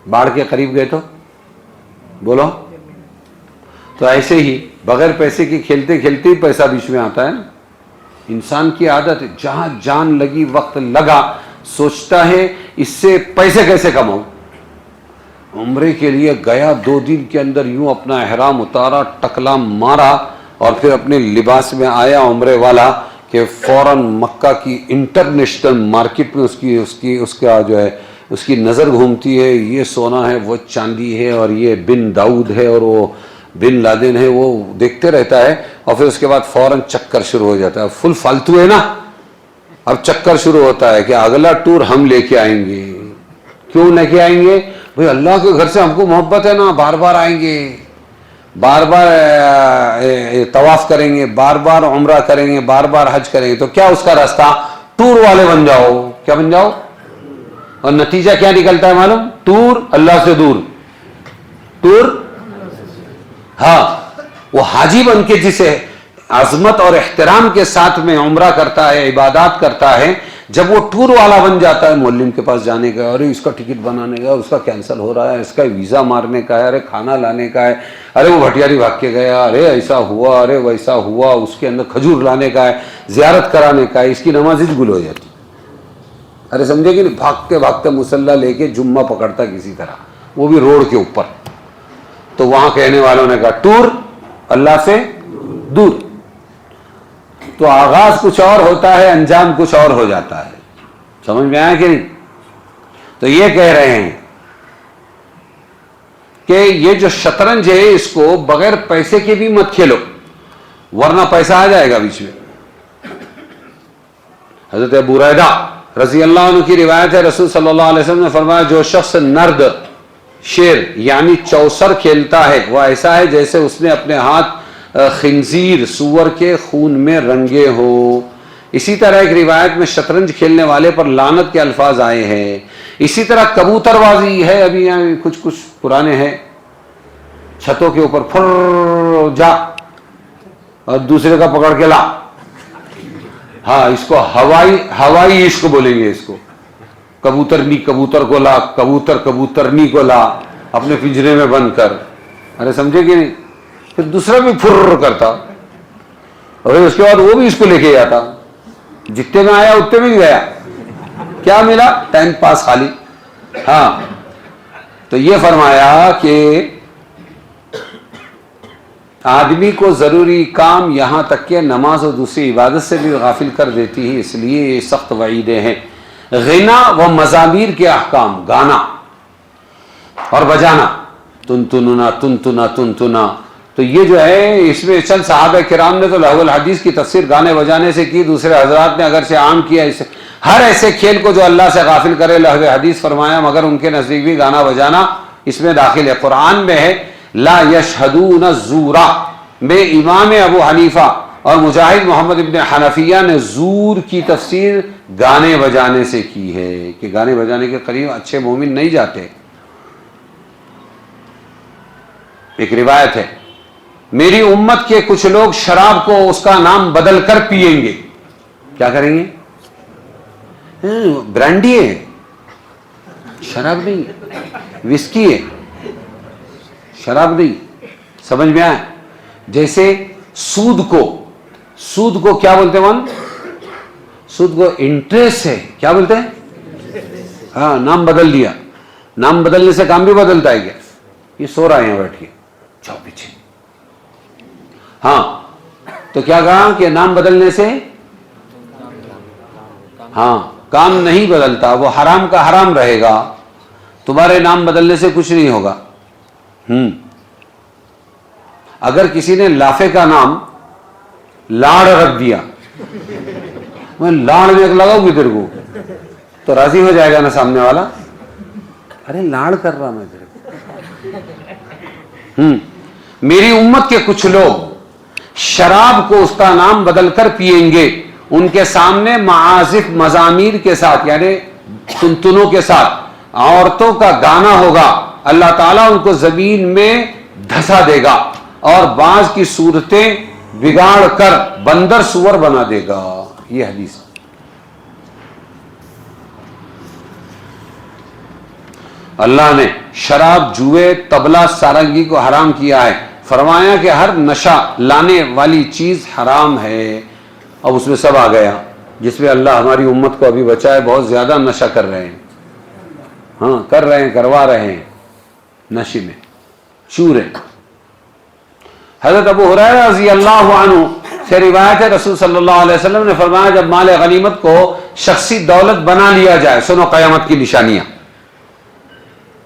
باڑ کے قریب گئے تو بولو, تو ایسے ہی بغیر پیسے کی کھیلتے کھیلتے ہی پیسہ بیچ میں آتا ہے نا. انسان کی عادت ہے, جہاں جان لگی وقت لگا سوچتا ہے اس سے پیسے کیسے کماؤں. عمرے کے لیے گیا, 2 دن کے اندر یوں اپنا احرام اتارا, ٹکلا مارا, اور پھر اپنے لباس میں آیا عمرے والا کہ فوراً مکہ کی انٹرنیشنل مارکیٹ میں اس کی نظر گھومتی ہے. یہ سونا ہے, وہ چاندی ہے, اور یہ بن داؤد ہے, اور وہ بن لادن ہے. وہ دیکھتے رہتا ہے, اور پھر اس کے بعد فوراً چکر شروع ہو جاتا ہے. فل فالتو ہے نا. اب چکر شروع ہوتا ہے کہ اگلا ٹور ہم لے کے آئیں گے. کیوں لے کے آئیں گے بھئی؟ اللہ کے گھر سے ہم کو محبت ہے نا, بار بار آئیں گے, بار بار طواف کریں گے, بار بار عمرہ کریں گے, بار بار حج کریں گے. تو کیا اس کا راستہ؟ ٹور والے بن جاؤ. کیا بن جاؤ؟ اور نتیجہ کیا نکلتا ہے معلوم؟ ٹور اللہ سے دور، ٹور ہاں وہ حاجی بن کے جسے عظمت اور احترام کے ساتھ میں عمرہ کرتا ہے، عبادات کرتا ہے، جب وہ ٹور والا بن جاتا ہے، معلم کے پاس جانے کا، ارے اس کا ٹکٹ بنانے کا، اس کا کینسل ہو رہا ہے، اس کا ویزا مارنے کا ہے، ارے کھانا لانے کا ہے، ارے وہ بھٹیاری بھاگ کے گیا، ارے ایسا ہوا، ارے ویسا ہوا، اس کے اندر کھجور لانے کا ہے، زیارت کرانے کا ہے، اس کی نماز ہی گل ہو جاتی، ارے سمجھے کہ نہیں؟ بھاگتے بھاگتے مسلح لے کے جمعہ پکڑتا کسی طرح، وہ بھی روڈ کے اوپر. تو وہاں کہنے والوں نے کہا ٹور اللہ سے دور. تو آغاز کچھ اور ہوتا ہے، انجام کچھ اور ہو جاتا ہے. سمجھ میں آیا کہ نہیں؟ تو یہ کہہ رہے ہیں کہ یہ جو شطرنج ہے اس کو بغیر پیسے کے بھی مت کھیلو، ورنہ پیسہ آ جائے گا بیچ میں. حضرت ابو ہریرہ رضی اللہ عنہ کی روایت ہے، رسول صلی اللہ علیہ وسلم نے فرمایا جو شخص نرد شیر یعنی چوسر کھیلتا ہے وہ ایسا ہے جیسے اس نے اپنے ہاتھ خنزیر سور کے خون میں رنگے ہو. اسی طرح ایک روایت میں شطرنج کھیلنے والے پر لعنت کے الفاظ آئے ہیں. اسی طرح کبوتر بازی ہے، ابھی یہاں کچھ پرانے ہیں، چھتوں کے اوپر پھر جا اور دوسرے کا پکڑ کے لا. ہاں اس کو ہوائی عشق بولیں گے اس کو. کبوترنی کبوتر کو لا، کبوتر کبوترنی کو لا اپنے پنجرے میں بند کر. ارے سمجھے کہ نہیں؟ پھر دوسرا بھی پھر کرتا اور اس کے بعد وہ بھی اس کو لے کے جاتا، جتنے میں آیا اتنے میں گیا. کیا ملا؟ ٹائم پاس خالی. ہاں تو یہ فرمایا کہ آدمی کو ضروری کام یہاں تک کہ نماز اور دوسری عبادت سے بھی غافل کر دیتی ہے، اس لیے یہ سخت وعیدیں ہیں. غنا و مزامیر کے احکام، گانا اور بجانا، تنتنا تنتنا تنتنا، تو یہ جو ہے اس میں چند صحابہ کرام نے تو لہو الحدیث کی تفسیر گانے بجانے سے کی، دوسرے حضرات نے اگرچہ عام کیا اسے. ہر ایسے کھیل کو جو اللہ سے غافل کرے لہو حدیث فرمایا، مگر ان کے نزدیک بھی گانا بجانا اس میں داخل ہے. قرآن میں ہے لا یشہدون الزور میں امام ابو حنیفہ اور مجاہد محمد ابن حنفیہ نے زور کی تفسیر گانے بجانے سے کی ہے کہ گانے بجانے کے قریب اچھے مومن نہیں جاتے. ایک روایت ہے میری امت کے کچھ لوگ شراب کو اس کا نام بدل کر پئیں گے. کیا کریں گے؟ برانڈی ہے، شراب نہیں ہے، وسکی ہے، شراب نہیں. سمجھ میں آیا؟ جیسے سود کو کیا بولتے ہیں؟ سود کو انٹرسٹ ہے، کیا بولتے ہیں؟ ہاں نام بدل دیا. نام بدلنے سے کام بھی بدلتا ہے کیا؟ یہ سو رہا ہے یہاں بیٹھ کے، جاؤ پیچھے. ہاں تو کیا کہا کہ نام بدلنے سے ہاں کام نہیں بدلتا، وہ حرام کا حرام رہے گا. تمہارے نام بدلنے سے کچھ نہیں ہوگا. اگر کسی نے لافے کا نام لاڑ رکھ دیا، میں لاڑ میں لگاؤں گی تیرے کو تو راضی ہو جائے گا نا سامنے والا، ارے لاڑ کر رہا میں تیرے کو. میری امت کے کچھ لوگ شراب کو اس کا نام بدل کر پئیں گے، ان کے سامنے معازف مزامیر کے ساتھ یعنی تنتنوں کے ساتھ عورتوں کا گانا ہوگا. اللہ تعالیٰ ان کو زمین میں دھسا دے گا اور بعض کی صورتیں بگاڑ کر بندر سور بنا دے گا. یہ حدیث. اللہ نے شراب، جوئے، طبلہ، سارنگی کو حرام کیا ہے. فرمایا کہ ہر نشہ لانے والی چیز حرام ہے. اب اس میں سب آ گیا جس میں اللہ ہماری امت کو ابھی بچائے، بہت زیادہ نشہ کر رہے ہیں. ہاں کر رہے ہیں، کروا رہے ہیں، نشے میں چور ہیں. حضرت ابو ہریرہ رضی اللہ عنہ سے روایت ہے رسول صلی اللہ علیہ وسلم نے فرمایا جب مال غنیمت کو شخصی دولت بنا لیا جائے، سنو قیامت کی نشانیاں.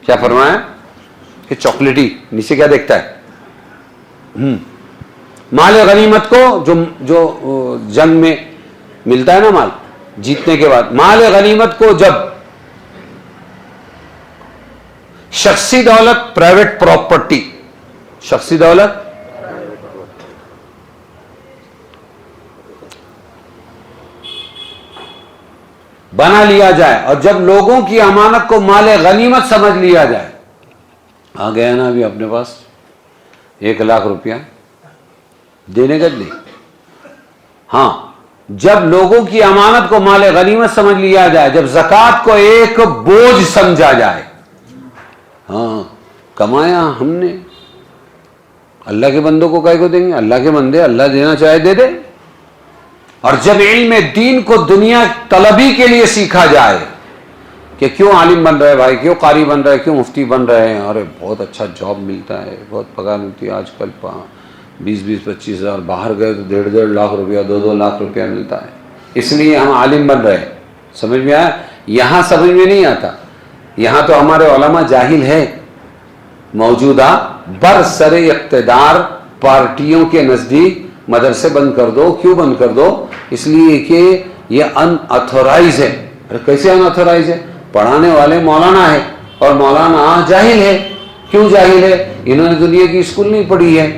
کیا فرمایا؟ کہ چاکلیٹی نیچے کیا دیکھتا ہے؟ مال غنیمت کو جو جنگ میں ملتا ہے نا مال جیتنے کے بعد، مال غنیمت کو جب شخصی دولت، پرائیویٹ پراپرٹی، شخصی دولت بنا لیا جائے اور جب لوگوں کی امانت کو مال غنیمت سمجھ لیا جائے. آ گیا نا ابھی اپنے پاس 1,00,000 روپیہ دینے کا نہیں. ہاں جب لوگوں کی امانت کو مال غنیمت سمجھ لیا جائے, جب زکوٰۃ کو ایک بوجھ سمجھا جائے, ہاں کمایا ہم نے, اللہ کے بندوں کو کائے کو دیں گے, اللہ کے بندے اللہ دینا چاہے دے دے. اور جب علم دین کو دنیا طلبی کے لیے سیکھا جائے کہ کیوں عالم بن رہے بھائی, کیوں قاری بن رہے, کیوں مفتی بن رہے ہیں, ارے بہت اچھا جاب ملتا ہے, بہت پگار ملتی ہے, آج کل 20-25 ہزار, باہر گئے تو 1.5 لاکھ روپیہ 2 لاکھ روپیہ ملتا ہے, اس لیے ہم عالم بن رہے ہیں. سمجھ میں آیا؟ یہاں سمجھ میں نہیں آتا. یہاں تو ہمارے علماء جاہل ہے. موجودہ برسر اقتدار پارٹیوں کے نزدیک مدرسے بند کر دو. کیوں بند کر دو؟ اس لیے کہ یہ ان اتھورائز ہے. کیسے ان اتھورائز ہے؟ پڑھانے والے مولانا ہے اور مولانا جاہل ہے. کیوں جاہل ہے؟ انہوں نے دنیا کی اسکول نہیں پڑھی ہے,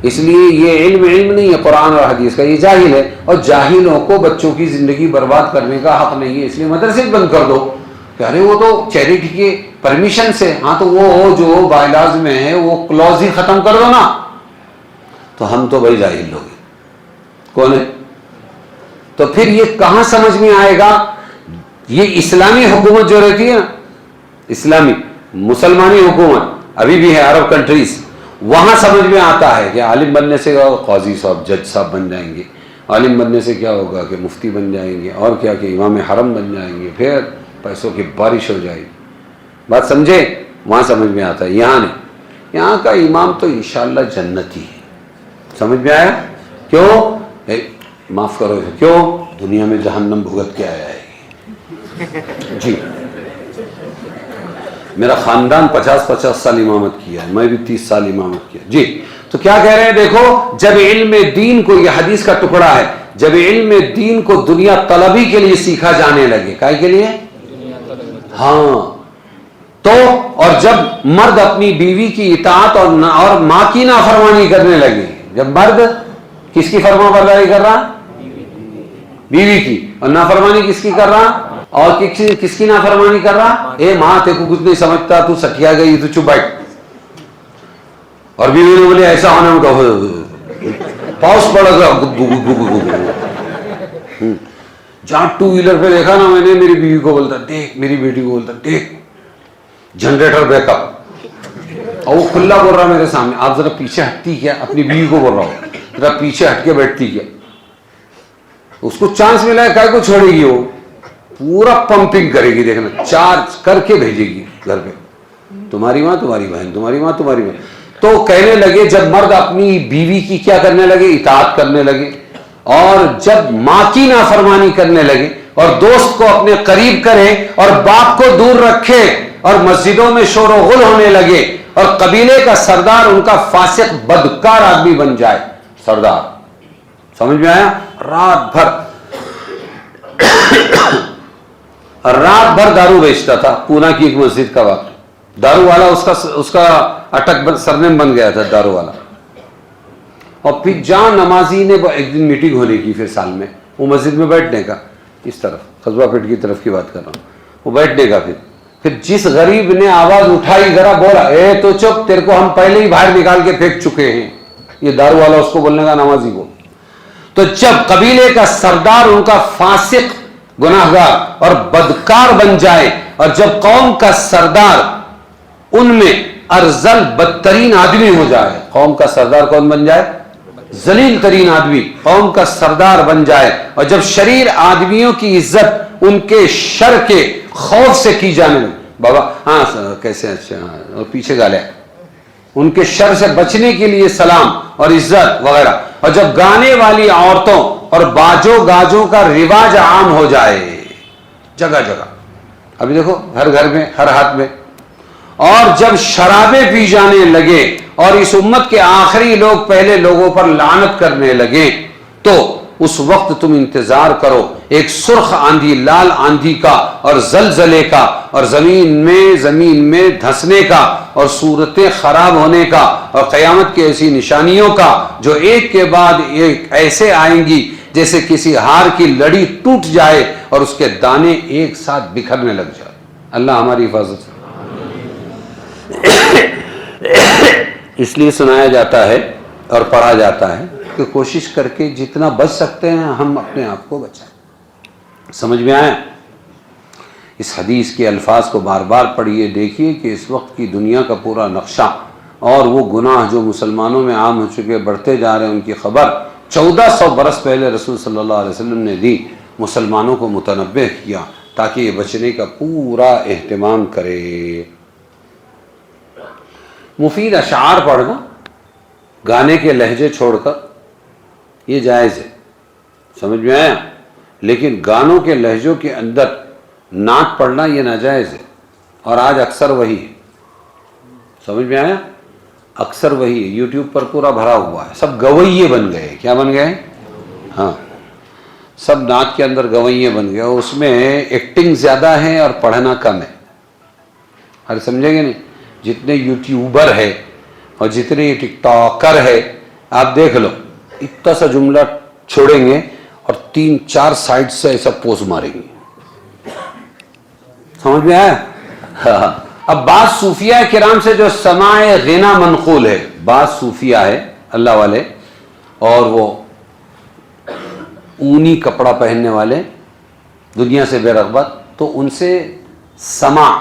اس لیے یہ علم نہیں ہے قرآن اور حدیث کا, یہ جاہل ہے. اور جاہلوں کو بچوں کی زندگی برباد کرنے کا حق نہیں ہے, اس لیے مدرسے بند کر دو. کہ ارے وہ تو چیریٹی کے پرمیشن سے, ہاں تو وہ جو بائیلاز میں ہے وہ کلوز ہی ختم کر دو نا. تو ہم تو بھائی جاہل لوگ ہیں. کون ہے؟ تو پھر یہ کہاں سمجھ میں آئے گا؟ یہ اسلامی حکومت جو رہتی ہے نا, اسلامی مسلمانی حکومت ابھی بھی ہے عرب کنٹریز, وہاں سمجھ میں آتا ہے کہ عالم بننے سے قاضی صاحب جج صاحب بن جائیں گے, عالم بننے سے کیا ہوگا کہ مفتی بن جائیں گے, اور کیا کہ امام حرم بن جائیں گے, پھر پیسوں کی بارش ہو جائے گی. بات سمجھے؟ وہاں سمجھ میں آتا ہے, یہاں نہیں. یہاں کا امام تو انشاءاللہ جنتی ہے. سمجھ میں آیا؟ کیوں؟ معاف کرو, کیوں؟ دنیا میں جہنم بھگت کے آیا ہے. جی میرا خاندان 50 سال امامت کیا ہے, میں بھی 30 سال امامت کیا. جی تو کیا کہہ رہے ہیں؟ دیکھو, جب علم دین کو, یہ حدیث کا ٹکڑا ہے, جب علم دین کو دنیا طلبی کے لیے سیکھا جانے لگے, کائے کے لیے؟ ہاں. تو اور جب مرد اپنی بیوی کی اطاعت اور ماں کی نافرمانی کرنے لگے, جب مرد کس کی فرما برداری کر رہا؟ بیوی کی. اور نافرمانی کس کی کر رہا؟ اور کس کی نافرمانی کر رہا؟ اے ماں تے کو کچھ نہیں سمجھتا, تو سٹیا گئی, تو چپ بیٹھ. اور بیوی نے بولے ایسا ہونا میں تو پاؤس پڑ گیا. جہاں 2 ویلر پہ دیکھا نا میں نے, میری بیوی کو بولتا دیکھ, میری بیٹی کو بولتا دیکھ جنریٹر بیک اپ, اور وہ کھلا بول رہا میرے سامنے, آپ ذرا پیچھے ہٹتی کیا, اپنی بیوی کو بول رہا ہوں ذرا پیچھے ہٹ کے بیٹھتی کیا. اس کو چانس ملا ہے, کائے کو چھوڑے گی, وہ پورا پمپنگ کرے گی, دیکھنا چارج کر کے بھیجے گی گھر پہ, تمہاری ماں تمہاری بہن, تمہاری ماں تمہاری بہن. تو کہنے لگے جب مرد اپنی بیوی کی کیا کرنے لگے؟ اطاعت کرنے لگے, اور جب ماں کی نافرمانی کرنے لگے, اور دوست کو اپنے قریب کرے اور باپ کو دور رکھے, اور مسجدوں میں شور و غل ہونے لگے, اور قبیلے کا سردار ان کا فاسق بدکار آدمی بن جائے. سردار, سمجھ میں آیا؟ رات بھر دارو بیچتا تھا. پونا کی ایک مسجد کا واقعہ, دارو والا اس کا اٹک سرنیم بن گیا تھا, دارو والا. اور پھر جہاں نمازی نے ایک دن میٹنگ ہونے کی, پھر سال میں وہ مسجد میں بیٹھنے کا, اس طرف قصبہ پیٹ کی طرف کی بات کر رہا ہوں, وہ بیٹھنے کا. پھر جس غریب نے آواز اٹھائی, ذرا بولا اے تو چپ, تیرے کو ہم پہلے ہی باہر نکال کے پھینک چکے ہیں. یہ دارو والا اس کو بولنے کا, نمازی کو. تو جب قبیلے کا سردار ان کا فاسق, گناہگار اور بدکار بن جائے, اور جب قوم کا سردار ان میں ارذل بدترین آدمی ہو جائے, قوم کا سردار کون بن جائے؟ ذلیل ترین آدمی قوم کا سردار بن جائے, اور جب شریر آدمیوں کی عزت ان کے شر کے خوف سے کی جانے لگے, بابا ہاں کیسے, اچھا اور پیچھے گالے, ان کے شر سے بچنے کے لیے سلام اور عزت وغیرہ. اور جب گانے والی عورتوں اور باجوں گاجوں کا رواج عام ہو جائے جگہ جگہ, ابھی دیکھو ہر گھر میں, ہر ہاتھ میں, اور جب شرابیں پی جانے لگے, اور اس امت کے آخری لوگ پہلے لوگوں پر لعنت کرنے لگے, تو اس وقت تم انتظار کرو ایک سرخ آندھی, لال آندھی کا, اور زلزلے کا, اور زمین میں دھنسنے کا, اور صورتیں خراب ہونے کا, اور قیامت کی ایسی نشانیوں کا جو ایک کے بعد ایک ایسے آئیں گی جیسے کسی ہار کی لڑی ٹوٹ جائے اور اس کے دانے ایک ساتھ بکھرنے لگ جائے۔ اللہ ہماری حفاظت۔ اس لیے سنایا جاتا ہے اور پڑھا جاتا ہے کہ کوشش کر کے جتنا بچ سکتے ہیں ہم اپنے آپ کو بچائیں۔ سمجھ میں آیا؟ اس حدیث کے الفاظ کو بار بار پڑھیے، دیکھیے کہ اس وقت کی دنیا کا پورا نقشہ اور وہ گناہ جو مسلمانوں میں عام ہو چکے، بڑھتے جا رہے ہیں، ان کی خبر 1400 برس پہلے رسول صلی اللہ علیہ وسلم نے دی، مسلمانوں کو متنبہ کیا تاکہ یہ بچنے کا پورا اہتمام کرے۔ مفید اشعار پڑھنا گانے کے لہجے چھوڑ کر یہ جائز ہے، سمجھ میں آیا؟ لیکن گانوں کے لہجوں کے اندر نعت پڑھنا یہ ناجائز ہے، اور آج اکثر وہی ہے۔ سمجھ میں آیا؟ اکثر وہی ہے، یوٹیوب پر پورا بھرا ہوا ہے، سب گویے بن گئے۔ کیا بن گئے؟ ہاں، سب نعت کے اندر گویے بن گئے، اور اس میں ایکٹنگ زیادہ ہے اور پڑھنا کم ہے۔ ہر سمجھے گے نہیں؟ جتنے یوٹیوبر ہے اور جتنے ٹک ٹاکر ہے، آپ دیکھ لو، اتنا سا جملہ چھوڑیں گے اور 3-4 سائٹ سے ایسا پوز ماریں گے۔ سمجھ میں آیا؟ ہاں۔ اب بعض صوفیہ کرام سے جو سماع غنا منقول ہے، بعض صوفیہ ہے اللہ والے، اور وہ اونی کپڑا پہننے والے، دنیا سے بے رغبت، تو ان سے سماع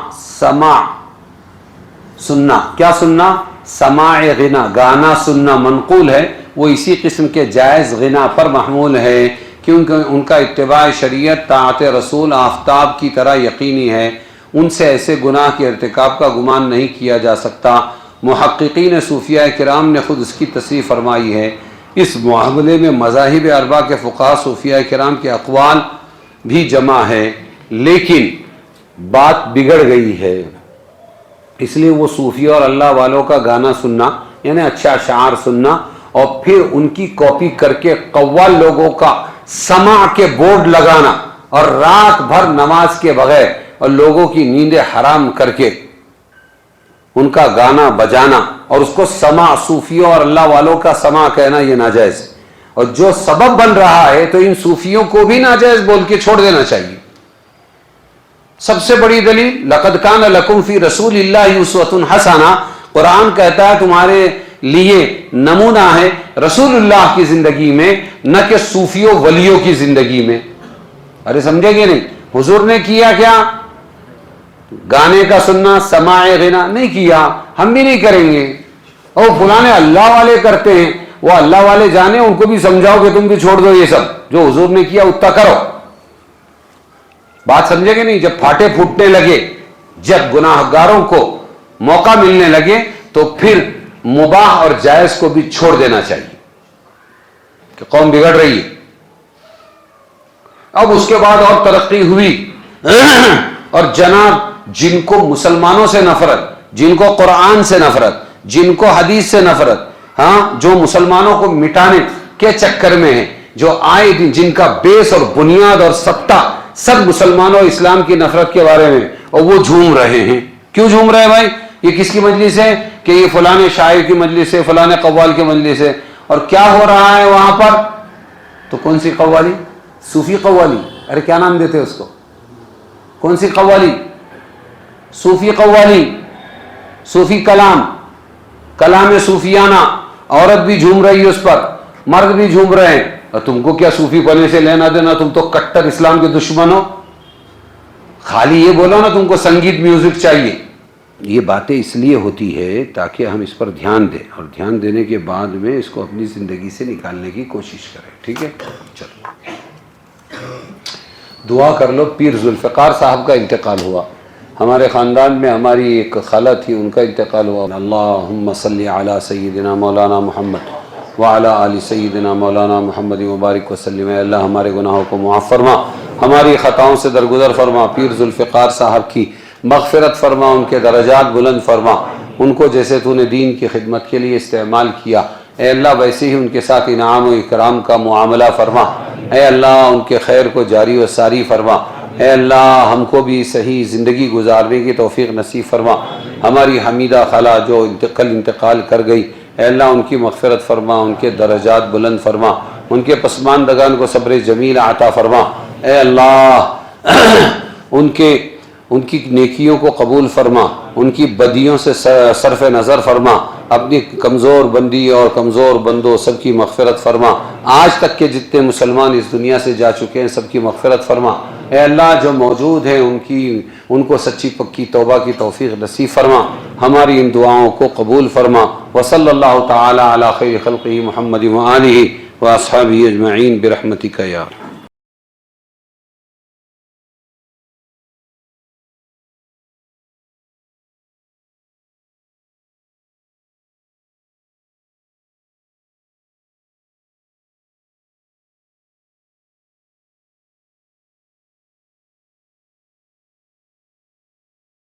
سننا، کیا سننا؟ سماع غنا، گانا سننا منقول ہے، وہ اسی قسم کے جائز غنا پر محمول ہے، کیونکہ ان کا اتباع شریعت طاعت رسول آفتاب کی طرح یقینی ہے، ان سے ایسے گناہ کے ارتکاب کا گمان نہیں کیا جا سکتا۔ محققین صوفیہ کرام نے خود اس کی تصریح فرمائی ہے۔ اس معاملے میں مذاہب اربعہ کے فقہاء صوفیہ کرام کے اقوال بھی جمع ہے، لیکن بات بگڑ گئی ہے، اس لیے وہ صوفیہ اور اللہ والوں کا گانا سننا، یعنی اچھا اشعار سننا، اور پھر ان کی کاپی کر کے قوال لوگوں کا سماع کے بورڈ لگانا، اور رات بھر نماز کے بغیر اور لوگوں کی نیندیں حرام کر کے ان کا گانا بجانا، اور اس کو سماع، صوفیوں اور اللہ والوں کا سماع کہنا، یہ ناجائز ہے۔ اور جو سبب بن رہا ہے تو ان صوفیوں کو بھی ناجائز بول کے چھوڑ دینا چاہیے۔ سب سے بڑی دلیل لقد کان لکم فی رسول اللہ اسوۃ حسنہ، قرآن کہتا ہے تمہارے لیے نمونہ ہے رسول اللہ کی زندگی میں، نہ کہ صوفیوں ولیوں کی زندگی میں۔ ارے سمجھے گے نہیں؟ حضور نے کیا کیا؟ گانے کا سننا، سماع غنا نہیں کیا، ہم بھی نہیں کریں گے۔ اور فلانے اللہ والے کرتے ہیں، وہ اللہ والے جانے، ان کو بھی سمجھاؤ کہ تم بھی چھوڑ دو یہ سب، جو حضور نے کیا اتنا کرو۔ بات سمجھے گے نہیں؟ جب پھاٹے پھوٹنے لگے، جب گناہ گاروں کو موقع ملنے لگے، تو پھر مباح اور جائز کو بھی چھوڑ دینا چاہیے، کہ قوم بگڑ رہی ہے۔ اب اس کے بعد اور ترقی ہوئی، اور جناب جن کو مسلمانوں سے نفرت، جن کو قرآن سے نفرت، جن کو حدیث سے نفرت، ہاں، جو مسلمانوں کو مٹانے کے چکر میں ہیں، جو آئے دن جن کا بیس اور بنیاد اور سطح سب مسلمانوں اور اسلام کی نفرت کے بارے میں، اور وہ جھوم رہے ہیں۔ کیوں جھوم رہے ہیں بھائی؟ یہ کس کی مجلس ہے؟ کہ یہ فلانے شاعر کی مجلس ہے، فلانے قوال کی مجلس ہے۔ اور کیا ہو رہا ہے وہاں پر؟ تو کون سی قوالی؟ صوفی قوالی۔ ارے کیا نام دیتے اس کو؟ کون سی قوالی؟ صوفی قوالی، صوفی کلام، کلام صوفیانہ۔ عورت بھی جھوم رہی ہے اس پر، مرد بھی جھوم رہے ہیں، اور تم کو کیا صوفی بننے سے لینا دینا؟ تم تو کٹر اسلام کے دشمن ہو۔ خالی یہ بولو نا تم کو سنگیت میوزک چاہیے۔ یہ باتیں اس لیے ہوتی ہے تاکہ ہم اس پر دھیان دیں، اور دھیان دینے کے بعد میں اس کو اپنی زندگی سے نکالنے کی کوشش کریں۔ ٹھیک ہے؟ چلو دعا کر لو۔ پیر ذوالفقار صاحب کا انتقال ہوا، ہمارے خاندان میں ہماری ایک خالہ تھی، ان کا انتقال ہوا۔ اللہم صلی علی سیدنا مولانا محمد وعلی آل سیدنا مولانا محمد مبارک وسلم۔ اے اللہ ہمارے گناہوں کو معاف فرما، ہماری خطاؤں سے درگزر فرما، پیر ذوالفقار صاحب کی مغفرت فرما، ان کے درجات بلند فرما، ان کو جیسے تو نے دین کی خدمت کے لیے استعمال کیا، اے اللہ ویسے ہی ان کے ساتھ انعام و اکرام کا معاملہ فرما۔ اے اللہ ان کے خیر کو جاری و ساری فرما۔ اے اللہ ہم کو بھی صحیح زندگی گزارنے کی توفیق نصیب فرما۔ ہماری حمیدہ خالہ جو انتقال کر گئی، اے اللہ ان کی مغفرت فرما، ان کے درجات بلند فرما۔ ان کے پسماندگان کو صبر جمیل عطا فرما۔ اے اللہ ان کی نیکیوں کو قبول فرما، ان کی بدیوں سے صرف نظر فرما، اپنی کمزور بندی اور کمزور بندوں سب کی مغفرت فرما۔ آج تک کے جتنے مسلمان اس دنیا سے جا چکے ہیں سب کی مغفرت فرما۔ اے اللہ جو موجود ہیں ان کو سچی پکی توبہ کی توفیق نصیب فرما، ہماری ان دعاؤں کو قبول فرما۔ وصلی اللہ تعالی علی خیر خلقہ محمد وآلہ واصحابہ اجمعین برحمتک یا ارحم۔